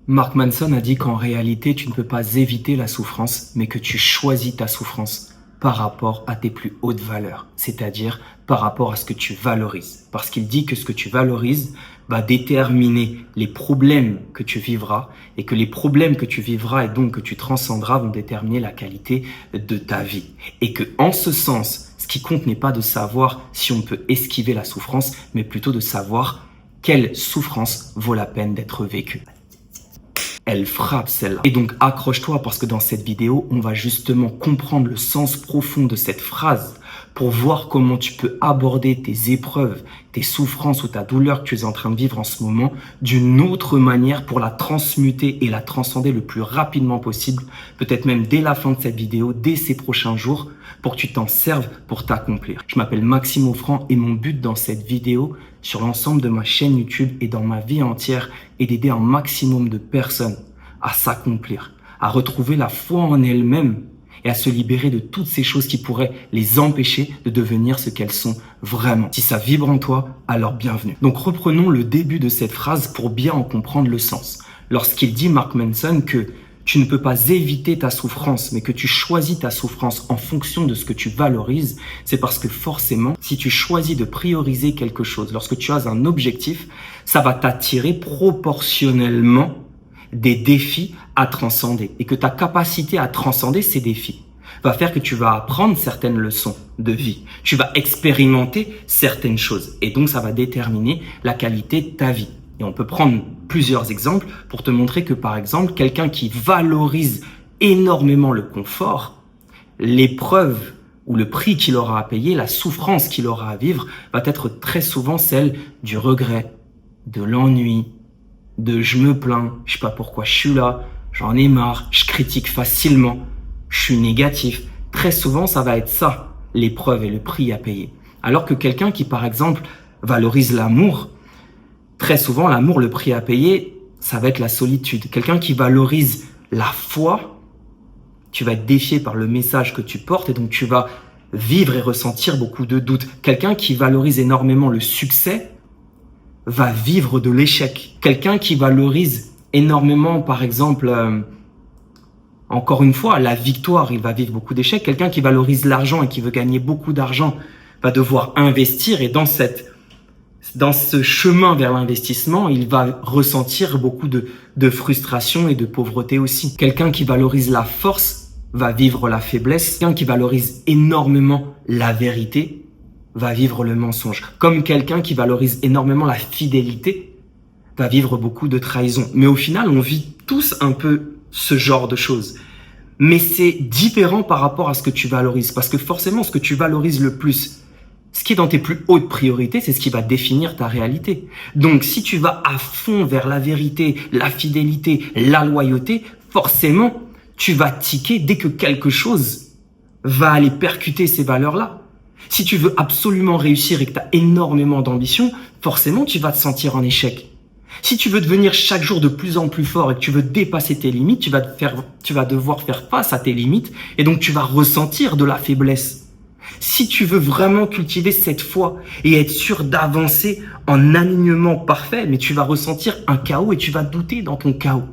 Mark Manson a dit qu'en réalité, tu ne peux pas éviter la souffrance, mais que tu choisis ta souffrance par rapport à tes plus hautes valeurs, c'est-à-dire par rapport à ce que tu valorises. Parce qu'il dit que ce que tu valorises va déterminer les problèmes que tu vivras et que les problèmes que tu vivras et donc que tu transcenderas vont déterminer la qualité de ta vie. Et que en ce sens, ce qui compte n'est pas de savoir si on peut esquiver la souffrance, mais plutôt de savoir quelle souffrance vaut la peine d'être vécue. Elle frappe celle-là. Et donc accroche-toi parce que dans cette vidéo, on va justement comprendre le sens profond de cette phrase pour voir comment tu peux aborder tes épreuves, tes souffrances ou ta douleur que tu es en train de vivre en ce moment d'une autre manière pour la transmuter et la transcender le plus rapidement possible, peut-être même dès la fin de cette vidéo, dès ces prochains jours, pour que tu t'en serves pour t'accomplir. Je m'appelle Maxime Offrand et mon but dans cette vidéo, sur l'ensemble de ma chaîne YouTube et dans ma vie entière, est d'aider un maximum de personnes à s'accomplir, à retrouver la foi en elles-mêmes et à se libérer de toutes ces choses qui pourraient les empêcher de devenir ce qu'elles sont vraiment. Si ça vibre en toi, alors bienvenue. Donc reprenons le début de cette phrase pour bien en comprendre le sens. Lorsqu'il dit, Mark Manson, que tu ne peux pas éviter ta souffrance, mais que tu choisis ta souffrance en fonction de ce que tu valorises, c'est parce que forcément, si tu choisis de prioriser quelque chose, lorsque tu as un objectif, ça va t'attirer proportionnellement des défis à transcender. Et que ta capacité à transcender ces défis va faire que tu vas apprendre certaines leçons de vie. Tu vas expérimenter certaines choses. Et donc, ça va déterminer la qualité de ta vie. Et on peut prendre plusieurs exemples pour te montrer que, par exemple, quelqu'un qui valorise énormément le confort, l'épreuve ou le prix qu'il aura à payer, la souffrance qu'il aura à vivre, va être très souvent celle du regret, de l'ennui, de je me plains, je sais pas pourquoi je suis là, j'en ai marre, je critique facilement, je suis négatif. Très souvent, ça va être ça, l'épreuve et le prix à payer. Alors que quelqu'un qui, par exemple, valorise l'amour, très souvent, l'amour, le prix à payer, ça va être la solitude. Quelqu'un qui valorise la foi, tu vas être défié par le message que tu portes et donc tu vas vivre et ressentir beaucoup de doutes. Quelqu'un qui valorise énormément le succès va vivre de l'échec. Quelqu'un qui valorise énormément, par exemple, encore une fois, la victoire, il va vivre beaucoup d'échecs. Quelqu'un qui valorise l'argent et qui veut gagner beaucoup d'argent va devoir investir et dans ce chemin vers l'investissement, il va ressentir beaucoup de frustration et de pauvreté aussi. Quelqu'un qui valorise la force va vivre la faiblesse. Quelqu'un qui valorise énormément la vérité va vivre le mensonge. Comme quelqu'un qui valorise énormément la fidélité va vivre beaucoup de trahison. Mais au final, on vit tous un peu ce genre de choses. Mais c'est différent par rapport à ce que tu valorises. Parce que forcément, ce que tu valorises le plus, ce qui est dans tes plus hautes priorités, c'est ce qui va définir ta réalité. Donc, si tu vas à fond vers la vérité, la fidélité, la loyauté, forcément, tu vas tiquer dès que quelque chose va aller percuter ces valeurs-là. Si tu veux absolument réussir et que tu as énormément d'ambition, forcément, tu vas te sentir en échec. Si tu veux devenir chaque jour de plus en plus fort et que tu veux dépasser tes limites, tu vas devoir faire face à tes limites et donc tu vas ressentir de la faiblesse. Si tu veux vraiment cultiver cette foi et être sûr d'avancer en alignement parfait, mais tu vas ressentir un chaos et tu vas douter dans ton chaos.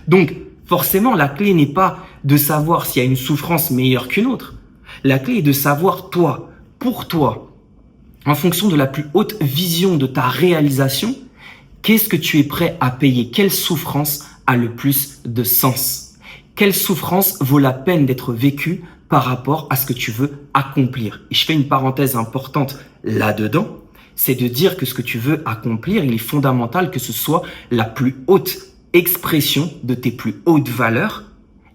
Donc, forcément, la clé n'est pas de savoir s'il y a une souffrance meilleure qu'une autre. La clé est de savoir toi, pour toi, en fonction de la plus haute vision de ta réalisation, qu'est-ce que tu es prêt à payer? Quelle souffrance a le plus de sens? Quelle souffrance vaut la peine d'être vécue par rapport à ce que tu veux accomplir? Et je fais une parenthèse importante là-dedans, c'est de dire que ce que tu veux accomplir, il est fondamental que ce soit la plus haute expression de tes plus hautes valeurs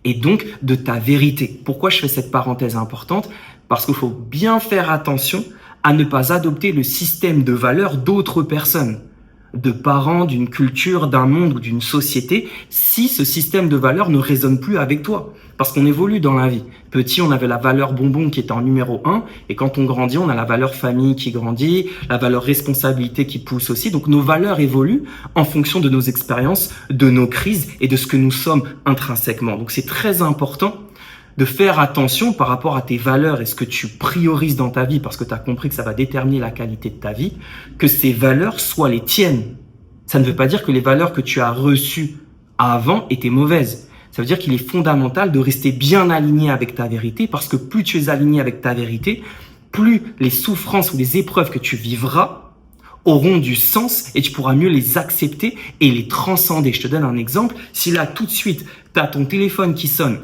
et donc de ta vérité. Pourquoi je fais cette parenthèse importante? Parce qu'il faut bien faire attention à ne pas adopter le système de valeurs d'autres personnes, de parents, d'une culture, d'un monde ou d'une société, si ce système de valeurs ne résonne plus avec toi. Parce qu'on évolue dans la vie. Petit, on avait la valeur bonbon qui était en numéro 1, et quand on grandit, on a la valeur famille qui grandit, la valeur responsabilité qui pousse aussi. Donc nos valeurs évoluent en fonction de nos expériences, de nos crises et de ce que nous sommes intrinsèquement. Donc c'est très important de faire attention par rapport à tes valeurs et ce que tu priorises dans ta vie parce que tu as compris que ça va déterminer la qualité de ta vie, que ces valeurs soient les tiennes. Ça ne veut pas dire que les valeurs que tu as reçues avant était mauvaise. Ça veut dire qu'il est fondamental de rester bien aligné avec ta vérité, parce que plus tu es aligné avec ta vérité, plus les souffrances ou les épreuves que tu vivras auront du sens et tu pourras mieux les accepter et les transcender. Je te donne un exemple. Si là, tout de suite, tu as ton téléphone qui sonne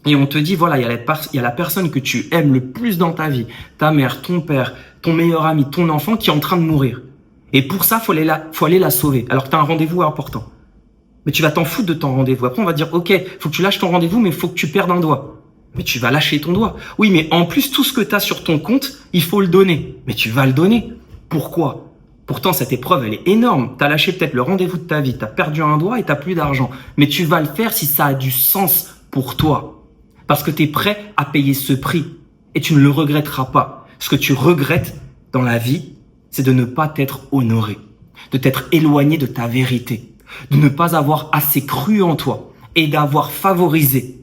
et on te dit, voilà, il y a la personne que tu aimes le plus dans ta vie, ta mère, ton père, ton meilleur ami, ton enfant qui est en train de mourir. Et pour ça, faut aller la sauver alors que tu as un rendez-vous important. Mais tu vas t'en foutre de ton rendez-vous. Après, on va dire, ok, faut que tu lâches ton rendez-vous, mais faut que tu perdes un doigt. Mais tu vas lâcher ton doigt. Oui, mais en plus, tout ce que tu as sur ton compte, il faut le donner. Mais tu vas le donner. Pourquoi? Pourtant, cette épreuve, elle est énorme. Tu as lâché peut-être le rendez-vous de ta vie. Tu as perdu un doigt et tu n'as plus d'argent. Mais tu vas le faire si ça a du sens pour toi. Parce que tu es prêt à payer ce prix. Et tu ne le regretteras pas. Ce que tu regrettes dans la vie, c'est de ne pas t'être honoré. De t'être éloigné de ta vérité. De ne pas avoir assez cru en toi et d'avoir favorisé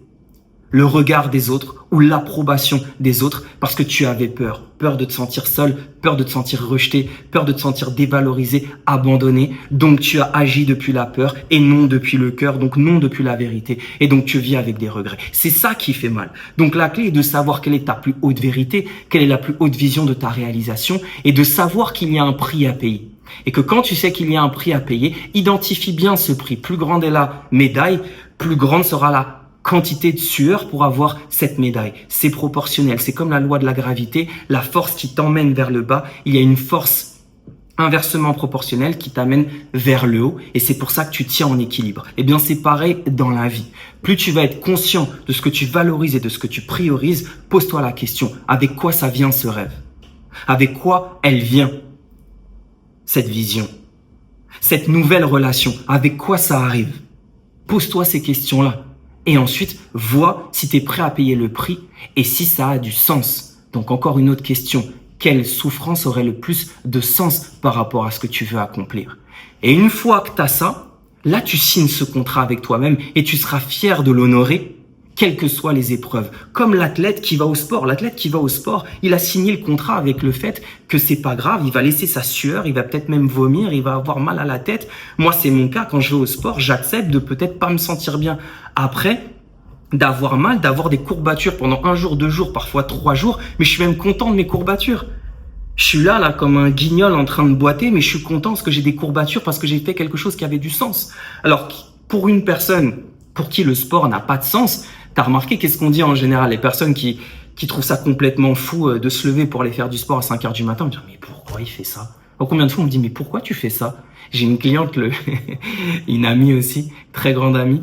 le regard des autres ou l'approbation des autres parce que tu avais peur. Peur de te sentir seul, peur de te sentir rejeté, peur de te sentir dévalorisé, abandonné. Donc tu as agi depuis la peur et non depuis le cœur, donc non depuis la vérité. Et donc tu vis avec des regrets. C'est ça qui fait mal. Donc la clé est de savoir quelle est ta plus haute vérité, quelle est la plus haute vision de ta réalisation et de savoir qu'il y a un prix à payer. Et que quand tu sais qu'il y a un prix à payer, identifie bien ce prix. Plus grande est la médaille, plus grande sera la quantité de sueur pour avoir cette médaille. C'est proportionnel. C'est comme la loi de la gravité. La force qui t'emmène vers le bas, il y a une force inversement proportionnelle qui t'amène vers le haut. Et c'est pour ça que tu tiens en équilibre. Eh bien, c'est pareil dans la vie. Plus tu vas être conscient de ce que tu valorises et de ce que tu priorises, pose-toi la question. Avec quoi ça vient ce rêve? Avec quoi elle vient? Cette vision, cette nouvelle relation, avec quoi ça arrive? Pose-toi ces questions-là et ensuite vois si tu es prêt à payer le prix et si ça a du sens. Donc encore une autre question, quelle souffrance aurait le plus de sens par rapport à ce que tu veux accomplir? Et une fois que tu as ça, là tu signes ce contrat avec toi-même et tu seras fier de l'honorer quelles que soient les épreuves. Comme l'athlète qui va au sport. L'athlète qui va au sport, il a signé le contrat avec le fait que c'est pas grave, il va laisser sa sueur, il va peut-être même vomir, il va avoir mal à la tête. Moi, c'est mon cas. Quand je vais au sport, j'accepte de peut-être pas me sentir bien. Après, d'avoir mal, d'avoir des courbatures pendant 1 jour, 2 jours, parfois 3 jours, mais je suis même content de mes courbatures. Je suis là, comme un guignol en train de boiter, mais je suis content parce que j'ai des courbatures, parce que j'ai fait quelque chose qui avait du sens. Alors, pour une personne pour qui le sport n'a pas de sens, t'as remarqué qu'est-ce qu'on dit en général? Les personnes qui trouvent ça complètement fou de se lever pour aller faire du sport à 5 heures du matin, on me dit mais pourquoi il fait ça? Combien de fois on me dit mais pourquoi tu fais ça? J'ai une cliente, une amie aussi, très grande amie,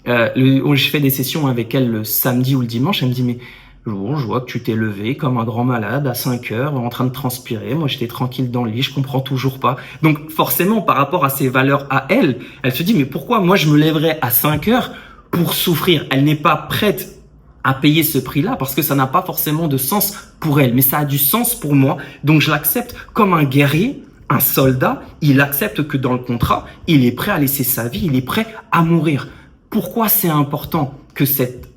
je fais des sessions avec elle le samedi ou le dimanche, elle me dit mais bon, je vois que tu t'es levé comme un grand malade à 5 heures en train de transpirer, moi j'étais tranquille dans le lit, je comprends toujours pas. Donc forcément par rapport à ses valeurs à elle, elle se dit mais pourquoi moi je me lèverais à 5 heures pour souffrir? Elle n'est pas prête à payer ce prix-là parce que ça n'a pas forcément de sens pour elle, mais ça a du sens pour moi. Donc je l'accepte comme un guerrier, un soldat. Il accepte que dans le contrat, il est prêt à laisser sa vie, il est prêt à mourir. Pourquoi c'est important que cette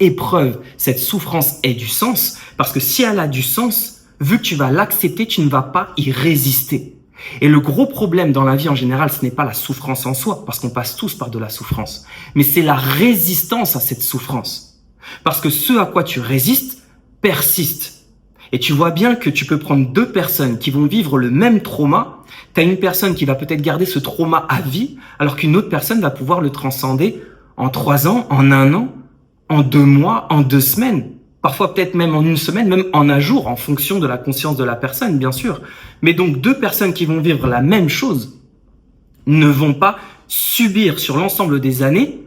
épreuve, cette souffrance ait du sens? Parce que si elle a du sens, vu que tu vas l'accepter, tu ne vas pas y résister. Et le gros problème dans la vie en général, ce n'est pas la souffrance en soi, parce qu'on passe tous par de la souffrance, mais c'est la résistance à cette souffrance. Parce que ce à quoi tu résistes persiste. Et tu vois bien que tu peux prendre 2 personnes qui vont vivre le même trauma. Tu as une personne qui va peut-être garder ce trauma à vie, alors qu'une autre personne va pouvoir le transcender en 3 ans, en 1 an, en 2 mois, en 2 semaines. Parfois peut-être même en 1 semaine, même en 1 jour, en fonction de la conscience de la personne, bien sûr. Mais donc 2 personnes qui vont vivre la même chose ne vont pas subir sur l'ensemble des années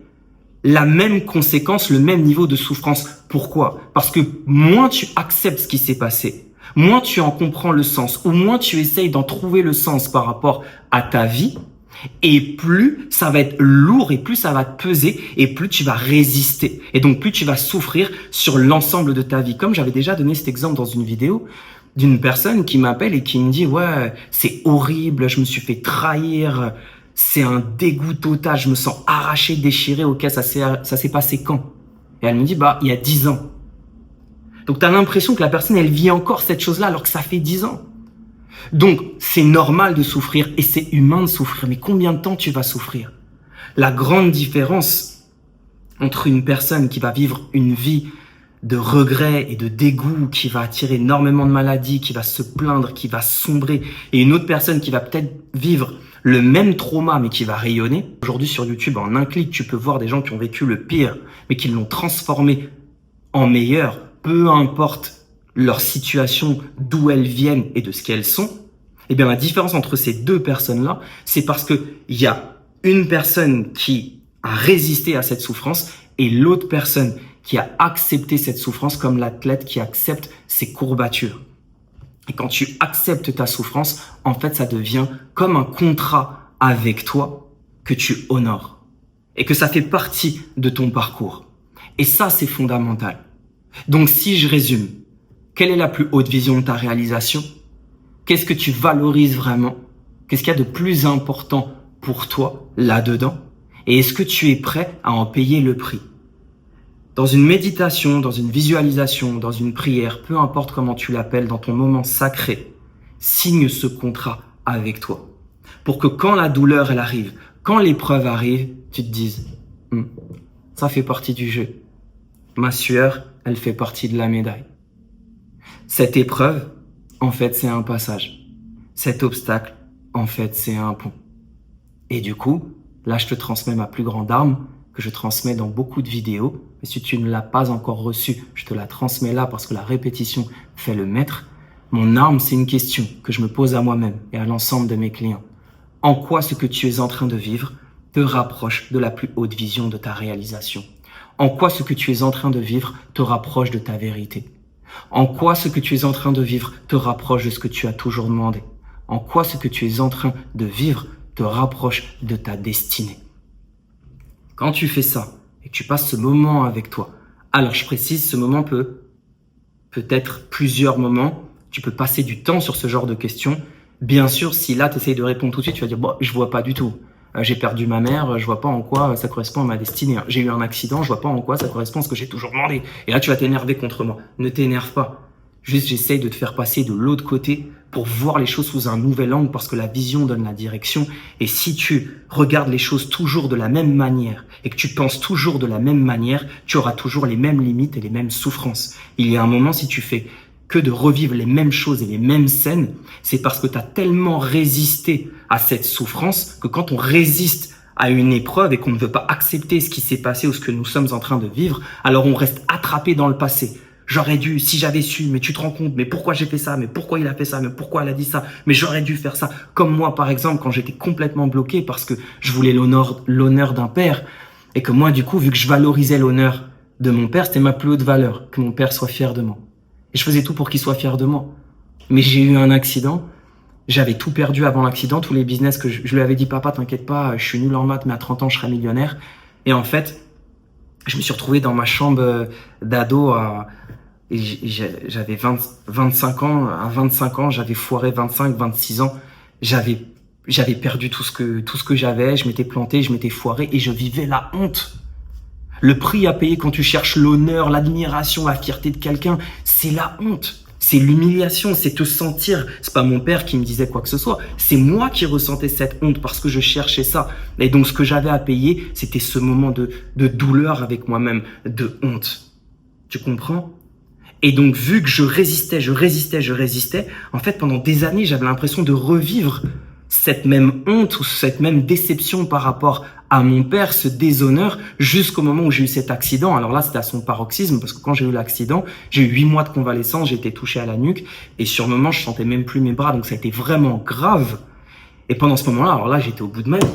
la même conséquence, le même niveau de souffrance. Pourquoi? Parce que moins tu acceptes ce qui s'est passé, moins tu en comprends le sens, ou moins tu essayes d'en trouver le sens par rapport à ta vie, et plus ça va être lourd et plus ça va te peser et plus tu vas résister. Et donc plus tu vas souffrir sur l'ensemble de ta vie. Comme j'avais déjà donné cet exemple dans une vidéo d'une personne qui m'appelle et qui me dit « Ouais, c'est horrible, je me suis fait trahir, c'est un dégoût total, je me sens arraché, déchiré, ok, ça s'est passé quand ?» Et elle me dit « Bah, il y a 10 ans. » Donc tu as l'impression que la personne, elle vit encore cette chose-là alors que ça fait 10 ans. Donc, c'est normal de souffrir et c'est humain de souffrir. Mais combien de temps tu vas souffrir? La grande différence entre une personne qui va vivre une vie de regret et de dégoût, qui va attirer énormément de maladies, qui va se plaindre, qui va sombrer, et une autre personne qui va peut-être vivre le même trauma mais qui va rayonner. Aujourd'hui sur YouTube, en un clic, tu peux voir des gens qui ont vécu le pire mais qui l'ont transformé en meilleur, peu importe leur situation, d'où elles viennent et de ce qu'elles sont. Eh bien la différence entre ces deux personnes-là, c'est parce que il y a une personne qui a résisté à cette souffrance et l'autre personne qui a accepté cette souffrance, comme l'athlète qui accepte ses courbatures. Et quand tu acceptes ta souffrance, en fait, ça devient comme un contrat avec toi que tu honores et que ça fait partie de ton parcours. Et ça, c'est fondamental. Donc, si je résume, quelle est la plus haute vision de ta réalisation? Qu'est-ce que tu valorises vraiment? Qu'est-ce qu'il y a de plus important pour toi là-dedans? Et est-ce que tu es prêt à en payer le prix? Dans une méditation, dans une visualisation, dans une prière, peu importe comment tu l'appelles, dans ton moment sacré, signe ce contrat avec toi. Pour que quand la douleur, elle arrive, quand l'épreuve arrive, tu te dises, ça fait partie du jeu. Ma sueur, elle fait partie de la médaille. Cette épreuve, en fait, c'est un passage. Cet obstacle, en fait, c'est un pont. Et du coup, là, je te transmets ma plus grande arme, que je transmets dans beaucoup de vidéos. Mais si tu ne l'as pas encore reçue, je te la transmets là parce que la répétition fait le maître. Mon arme, c'est une question que je me pose à moi-même et à l'ensemble de mes clients. En quoi ce que tu es en train de vivre te rapproche de la plus haute vision de ta réalisation? En quoi ce que tu es en train de vivre te rapproche de ta vérité? En quoi ce que tu es en train de vivre te rapproche de ce que tu as toujours demandé? En quoi ce que tu es en train de vivre te rapproche de ta destinée? Quand tu fais ça et que tu passes ce moment avec toi, alors je précise, ce moment peut être plusieurs moments. Tu peux passer du temps sur ce genre de questions. Bien sûr, si là, tu essayes de répondre tout de suite, tu vas dire, bon, je vois pas du tout. J'ai perdu ma mère, je vois pas en quoi ça correspond à ma destinée. J'ai eu un accident, je vois pas en quoi ça correspond à ce que j'ai toujours demandé. Et là, tu vas t'énerver contre moi. Ne t'énerve pas. Juste, j'essaye de te faire passer de l'autre côté pour voir les choses sous un nouvel angle parce que la vision donne la direction. Et si tu regardes les choses toujours de la même manière et que tu penses toujours de la même manière, tu auras toujours les mêmes limites et les mêmes souffrances. Il y a un moment, si tu fais que de revivre les mêmes choses et les mêmes scènes, c'est parce que tu as tellement résisté à cette souffrance que quand on résiste à une épreuve et qu'on ne veut pas accepter ce qui s'est passé ou ce que nous sommes en train de vivre, alors on reste attrapé dans le passé. J'aurais dû, si j'avais su, mais tu te rends compte, mais pourquoi j'ai fait ça, mais pourquoi il a fait ça, mais pourquoi elle a dit ça, mais j'aurais dû faire ça. Comme moi, par exemple, quand j'étais complètement bloqué parce que je voulais l'honneur d'un père et que moi, du coup, vu que je valorisais l'honneur de mon père, c'était ma plus haute valeur, que mon père soit fier de moi. Et je faisais tout pour qu'il soit fier de moi. Mais j'ai eu un accident, j'avais tout perdu avant l'accident, tous les business que je lui avais dit, papa, t'inquiète pas, je suis nul en maths, mais à 30 ans, je serai millionnaire. Et en fait, je me suis retrouvé dans ma chambre d'ado j'avais 25 ans. À 25 ans, j'avais foiré 25, 26 ans. J'avais perdu tout ce que j'avais. Je m'étais planté, je m'étais foiré et je vivais la honte. Le prix à payer quand tu cherches l'honneur, l'admiration, la fierté de quelqu'un, c'est la honte. C'est l'humiliation, c'est te sentir. C'est pas mon père qui me disait quoi que ce soit. C'est moi qui ressentais cette honte parce que je cherchais ça. Et donc, ce que j'avais à payer, c'était ce moment de douleur avec moi-même, de honte. Tu comprends? Et donc, vu que je résistais, en fait, pendant des années, j'avais l'impression de revivre cette même honte ou cette même déception par rapport à mon père, ce déshonneur, jusqu'au moment où j'ai eu cet accident. Alors là, c'était à son paroxysme, parce que quand j'ai eu l'accident, j'ai eu 8 mois de convalescence, j'ai été touché à la nuque, et sur le moment, je sentais même plus mes bras, donc ça a été vraiment grave. Et pendant ce moment-là, alors là, j'étais au bout de ma vie.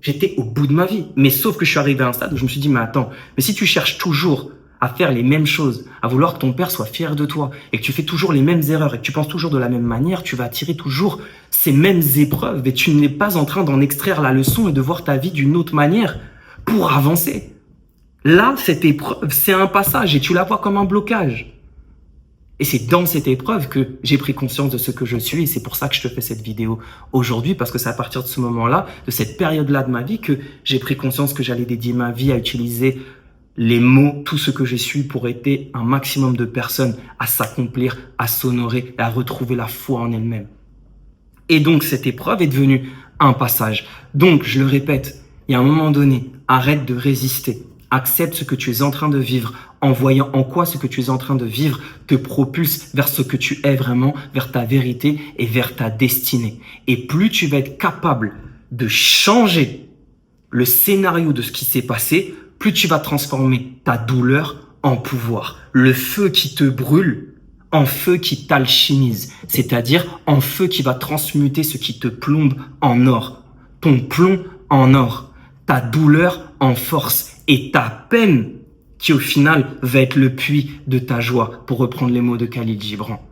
J'étais au bout de ma vie. Mais sauf que je suis arrivé à un stade où je me suis dit, mais attends, mais si tu cherches toujours à faire les mêmes choses, à vouloir que ton père soit fier de toi et que tu fais toujours les mêmes erreurs et que tu penses toujours de la même manière, tu vas attirer toujours ces mêmes épreuves et tu n'es pas en train d'en extraire la leçon et de voir ta vie d'une autre manière pour avancer. Là, cette épreuve, c'est un passage et tu la vois comme un blocage. Et c'est dans cette épreuve que j'ai pris conscience de ce que je suis et c'est pour ça que je te fais cette vidéo aujourd'hui parce que c'est à partir de ce moment-là, de cette période-là de ma vie que j'ai pris conscience que j'allais dédier ma vie à utiliser les mots, tout ce que j'ai su pour aider un maximum de personnes à s'accomplir, à s'honorer et à retrouver la foi en elles-mêmes. Et donc, cette épreuve est devenue un passage. Donc, je le répète, Et à un moment donné, arrête de résister. Accepte ce que tu es en train de vivre en voyant en quoi ce que tu es en train de vivre te propulse vers ce que tu es vraiment, vers ta vérité et vers ta destinée. Et plus tu vas être capable de changer le scénario de ce qui s'est passé, plus tu vas transformer ta douleur en pouvoir. Le feu qui te brûle en feu qui t'alchimise, c'est-à-dire en feu qui va transmuter ce qui te plombe en or. Ton plomb en or, ta douleur en force et ta peine qui au final va être le puits de ta joie, pour reprendre les mots de Khalil Gibran.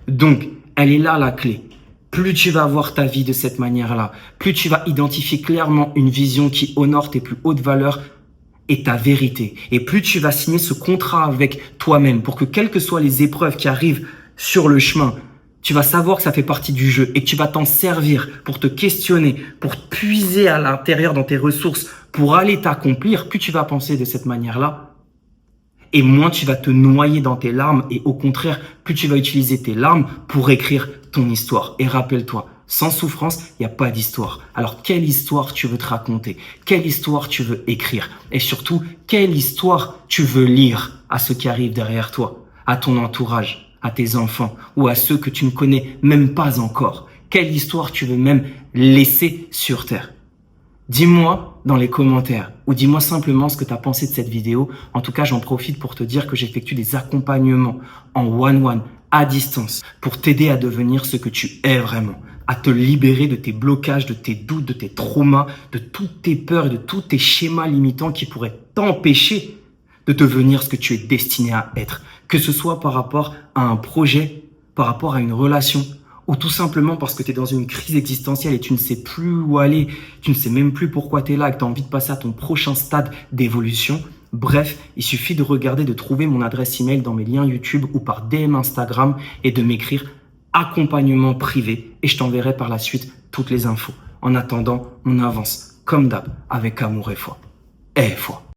Donc, elle est là la clé. Plus tu vas voir ta vie de cette manière-là, plus tu vas identifier clairement une vision qui honore tes plus hautes valeurs et ta vérité. Et plus tu vas signer ce contrat avec toi-même pour que quelles que soient les épreuves qui arrivent sur le chemin, tu vas savoir que ça fait partie du jeu et que tu vas t'en servir pour te questionner, pour puiser à l'intérieur dans tes ressources, pour aller t'accomplir. Plus tu vas penser de cette manière-là, et moins tu vas te noyer dans tes larmes et au contraire, plus tu vas utiliser tes larmes pour écrire ton histoire. Et rappelle-toi, sans souffrance, il n'y a pas d'histoire. Alors, quelle histoire tu veux te raconter? Quelle histoire tu veux écrire? Et surtout, quelle histoire tu veux lire à ceux qui arrivent derrière toi, à ton entourage, à tes enfants ou à ceux que tu ne connais même pas encore? Quelle histoire tu veux même laisser sur terre? Dis-moi dans les commentaires ou dis-moi simplement ce que tu as pensé de cette vidéo. En tout cas, j'en profite pour te dire que j'effectue des accompagnements en one-one, à distance, pour t'aider à devenir ce que tu es vraiment, à te libérer de tes blocages, de tes doutes, de tes traumas, de toutes tes peurs et de tous tes schémas limitants qui pourraient t'empêcher de devenir ce que tu es destiné à être. Que ce soit par rapport à un projet, par rapport à une relation, ou tout simplement parce que tu es dans une crise existentielle et tu ne sais plus où aller, tu ne sais même plus pourquoi tu es là et que tu as envie de passer à ton prochain stade d'évolution. Bref, il suffit de regarder, de trouver mon adresse email dans mes liens YouTube ou par DM Instagram et de m'écrire accompagnement privé et je t'enverrai par la suite toutes les infos. En attendant, on avance comme d'hab avec amour et foi. Et foi.